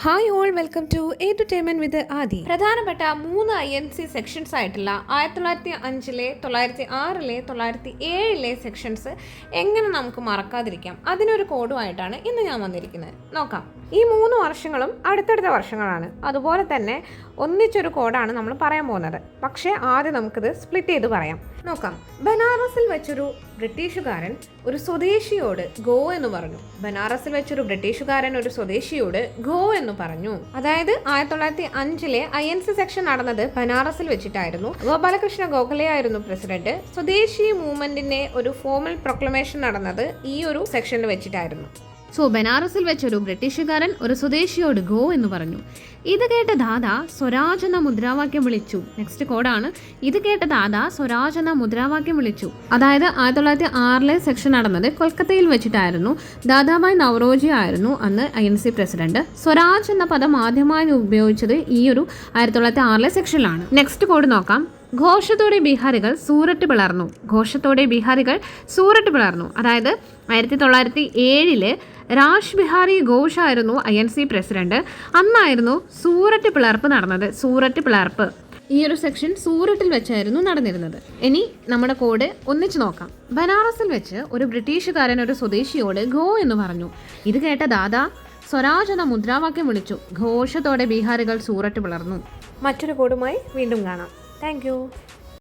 Hi all welcome to entertainment with Adi. പ്രധാനപ്പെട്ട 3 INC sections ആയിട്ടുള്ള 1905-ലെ 1906-ലെ 1907-ലെ sections എങ്ങനെ നമുക്ക് മറക്കാതിരിക്കാം, അതിനൊരു കോഡുമായിട്ടാണ് ഇന്ന് ഞാൻ വന്നിരിക്കുന്നത്. നോക്കാം. ഈ 3 വർഷങ്ങളും അടുത്തടുത്ത വർഷങ്ങളാണ്. അതുപോലെ തന്നെ ഒന്നിച്ചൊരു കോഡാണ് നമ്മൾ പറയാൻ പോകുന്നത്. പക്ഷേ ആദ്യം നമുക്കിത് സ്പ്ലിറ്റ് ചെയ്ത് പറയാം. നോക്കാം. ബനാറസിൽ വെച്ചൊരു ബ്രിട്ടീഷുകാരൻ ഒരു സ്വദേശിയോട് ഗോ എന്ന് പറഞ്ഞു. ബനാറസിൽ വെച്ചൊരു ബ്രിട്ടീഷുകാരൻ ഒരു സ്വദേശിയോട് ഗോ എന്ന് പറഞ്ഞു. അതായത് 1905-ലെ INC സെക്ഷൻ നടന്നത് ബനാറസിൽ വെച്ചിട്ടായിരുന്നു. ഗോപാലകൃഷ്ണ ഗോഖലെ ആയിരുന്നു പ്രസിഡന്റ്. സ്വദേശി മൂവ്മെന്റിന്റെ ഒരു ഫോർമൽ പ്രൊക്ലമേഷൻ നടന്നത് ഈ ഒരു സെക്ഷനിൽ വെച്ചിട്ടായിരുന്നു. ബനാറസിൽ വെച്ചൊരു ബ്രിട്ടീഷുകാരൻ ഒരു സ്വദേശിയോട് ഗോ എന്ന് പറഞ്ഞു. ഇത് കേട്ട ദാദ സ്വരാജ് എന്ന മുദ്രാവാക്യം വിളിച്ചു. നെക്സ്റ്റ് കോഡാണ്. ഇത് കേട്ട ദാദ സ്വരാജ് എന്ന മുദ്രാവാക്യം വിളിച്ചു. അതായത് 1906-ലെ സെക്ഷൻ നടന്നത് കൊൽക്കത്തയിൽ വെച്ചിട്ടായിരുന്നു. ദാദാഭായ് നവറോജി ആയിരുന്നു അന്ന് INC പ്രസിഡന്റ്. സ്വരാജ് എന്ന പദം ആദ്യമായി ഉപയോഗിച്ചത് ഈ ഒരു 1906-ലെ സെക്ഷനിലാണ്. നെക്സ്റ്റ് കോഡ് നോക്കാം. ഘോഷത്തോടെ ബീഹാറികൾ സൂററ്റ് പിളർന്നു. ഘോഷത്തോടെ ബീഹാറികൾ സൂററ്റ് പിളർന്നു. അതായത് 1907-ല് രാജ് ബിഹാരി ഘോഷ് ആയിരുന്നു INC പ്രസിഡന്റ്. അന്നായിരുന്നു സൂററ്റ് പിളർപ്പ് നടന്നത്. സൂററ്റ് പിളർപ്പ് ഈ ഒരു സെക്ഷൻ സൂററ്റിൽ വെച്ചായിരുന്നു നടന്നിരുന്നത്. ഇനി നമ്മുടെ കോഡ് ഒന്നിച്ച് നോക്കാം. ബനാറസിൽ വെച്ച് ഒരു ബ്രിട്ടീഷുകാരൻ ഒരു സ്വദേശിയോട് ഗോ എന്ന് പറഞ്ഞു. ഇത് കേട്ട ദാദ സ്വരാജ് എന്ന മുദ്രാവാക്യം വിളിച്ചു. ഘോഷത്തോടെ ബീഹാറികൾ സൂററ്റ് പിളർന്നു. മറ്റൊരു കോഡുമായി വീണ്ടും കാണാം. Thank you.